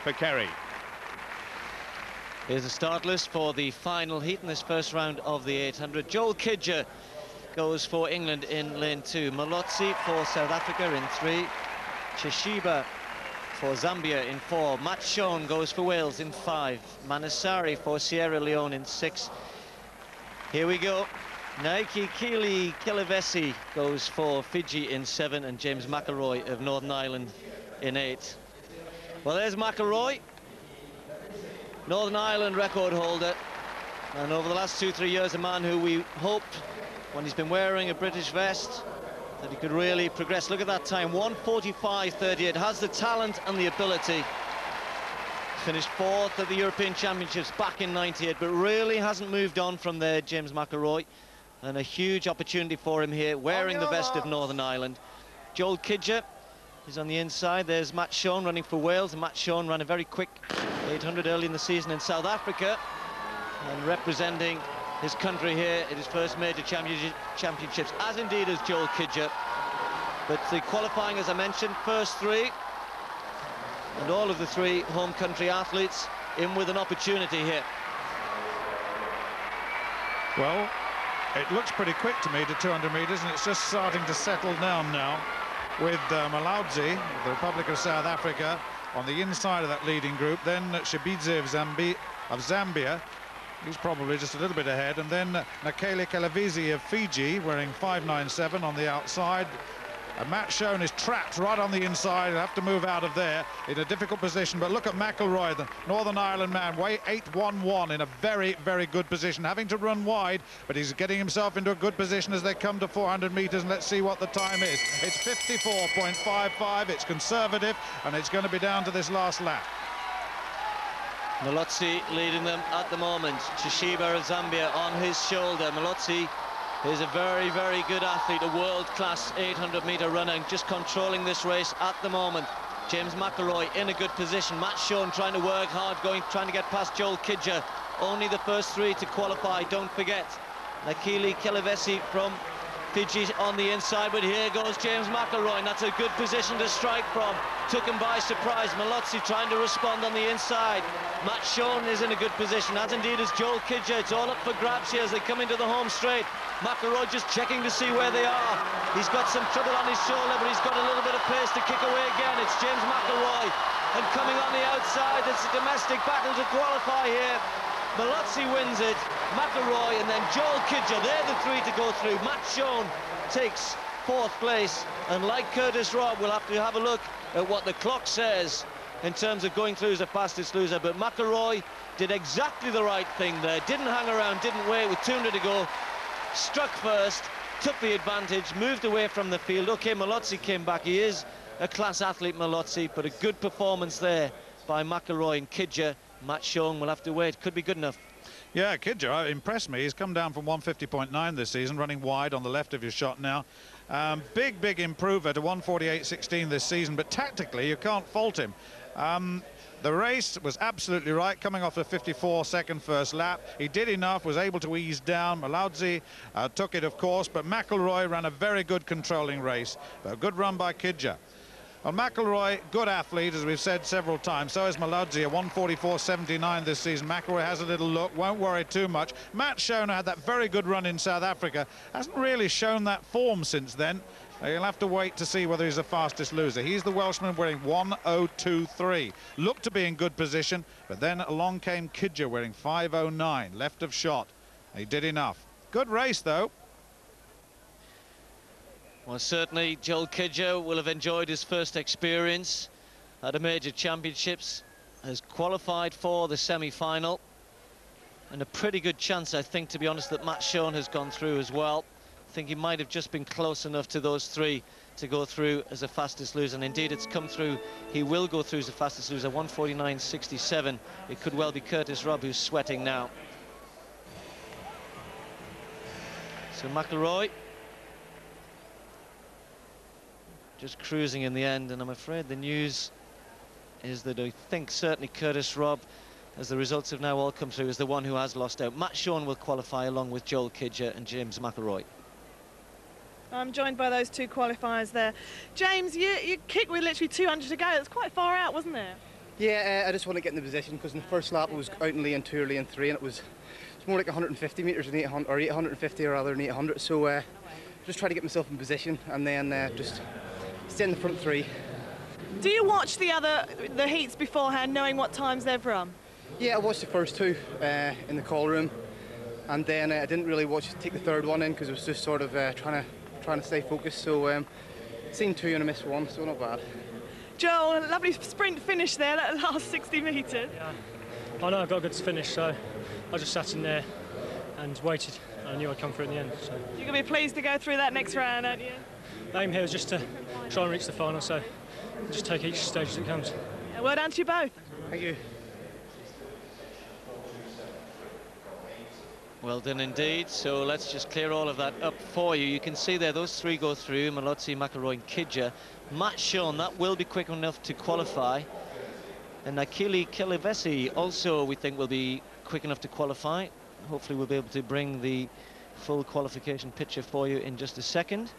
for Kerry. Here's the start list for the final heat in this first round of the 800. Joel Kidger goes for England in lane 2. Malotzi for South Africa in 3. Chishiba for Zambia in 4. Matt Shone goes for Wales in 5. Manasari for Sierra Leone in 6. Here we go. Naiki Kili Kilivesi goes for Fiji in 7, and James McElroy of Northern Ireland in 8. Well, there's McElroy, Northern Ireland record holder, and over the last 2-3 years, a man who we hoped, when he's been wearing a British vest, that he could really progress. Look at that time, 1:45.38. Has the talent and the ability. Finished 4th at the European Championships back in '98, but really hasn't moved on from there, James McElroy. And a huge opportunity for him here, wearing the vest of Northern Ireland. Joel Kidger is on the inside. There's Matt Shone running for Wales. And Matt Shone ran a very quick 800 early in the season in South Africa, and representing his country here at his first major championships, as indeed as Joel Kidger. But the qualifying, as I mentioned, first 3, and all of the 3 home country athletes in with an opportunity here. Well, it looks pretty quick to me to 200 metres, and it's just starting to settle down now with Malaudzi, the Republic of South Africa, on the inside of that leading group. Then Shibidze of Zambia, he's probably just a little bit ahead, and then Nakele Kalavizi of Fiji wearing 5.97 on the outside. And Matt Shone is trapped right on the inside. He'll have to move out of there in a difficult position. But look at McElroy, the Northern Ireland man, way 8.11 in a very, very good position, having to run wide, but he's getting himself into a good position as they come to 400 metres, and let's see what the time is. It's 54.55, it's conservative, and it's going to be down to this last lap. Malotzi leading them at the moment. Chishiba of Zambia on his shoulder. Malotzi is a very, very good athlete, a world-class 800-metre runner, just controlling this race at the moment. James McElroy in a good position. Matt Shone trying to work hard, trying to get past Joel Kidger. Only the first 3 to qualify, don't forget. Nakili Kilivesi from Fiji on the inside, but here goes James McElroy, and that's a good position to strike from. Took him by surprise. Malotzi trying to respond on the inside. Matt Shone is in a good position, as indeed is Joel Kidger. It's all up for grabs here as they come into the home straight. McElroy just checking to see where they are. He's got some trouble on his shoulder, but he's got a little bit of pace to kick away again. It's James McElroy, and coming on the outside, it's a domestic battle to qualify here. Malotzi wins it, McElroy, and then Joel Kidger. They're the 3 to go through. Matt Shone takes 4th place, and like Curtis Robb, we'll have to have a look at what the clock says in terms of going through as the fastest loser. But McElroy did exactly the right thing there. Didn't hang around, didn't wait with 200 to go. Struck first, took the advantage, moved away from the field. Okay, Malotzi came back. He is a class athlete, Malotzi, but a good performance there by McElroy and Kidger. Matt Shone will have to wait. Could be good enough. Yeah, Kidger impressed me. He's come down from 150.9 this season, running wide on the left of your shot now. Big improver to 148.16 this season, but tactically you can't fault him. The race was absolutely right, coming off a 54-second first lap. He did enough, was able to ease down. Malaudzi took it, of course, but McElroy ran a very good controlling race. But a good run by Kidger. Well, McElroy, good athlete, as we've said several times. So is Malaudzi, a 144.79 this season. McElroy has a little look, won't worry too much. Matt Shone had that very good run in South Africa. Hasn't really shown that form since then. You'll have to wait to see whether he's the fastest loser. He's the Welshman wearing 1:02.3. Looked to be in good position, but then along came Kidger wearing 5:09, left of shot. He did enough. Good race, though. Well, certainly Joel Kidger will have enjoyed his first experience at a major championships, has qualified for the semi-final, and a pretty good chance, I think, to be honest, that Matt Shone has gone through as well. I think he might have just been close enough to those 3 to go through as the fastest loser, and indeed it's come through. He will go through as the fastest loser, 149.67. It could well be Curtis Robb who's sweating now. So McElroy just cruising in the end, and I'm afraid the news is that I think certainly Curtis Robb, as the results have now all come through, is the one who has lost out. Matt Shone will qualify along with Joel Kidger and James McElroy. I'm joined by those 2 qualifiers there. James, you kicked with literally 200 to go. It was quite far out, wasn't it? Yeah, I just want to get in the position because in the first lap I was out in lane 2 or lane 3 and it's more like 150 metres than 800, or 850 rather than 800. So just try to get myself in position and then just stay in the front 3. Do you watch the heats beforehand, knowing what times they've run? Yeah, I watched the first 2 in the call room, and then I didn't really take the third one in because I was just sort of trying to stay focused. So seen 2 and I missed 1, so not bad. Joel, a lovely sprint finish there, that last 60 metres. Yeah, I know I got a good finish, so I just sat in there and waited. I knew I'd come through in the end. So You're going to be pleased to go through that next round, aren't you? the aim here is just to try and reach the final, so just take each stage as it comes. Yeah, well done to you both. Thank you. Well done indeed. So let's just clear all of that up for you. You can see there those 3 go through, Malotzi, McElroy and Kidger. Matt Shawn, that will be quick enough to qualify. And Akili Kelevesi also, we think, will be quick enough to qualify. Hopefully we'll be able to bring the full qualification picture for you in just a second.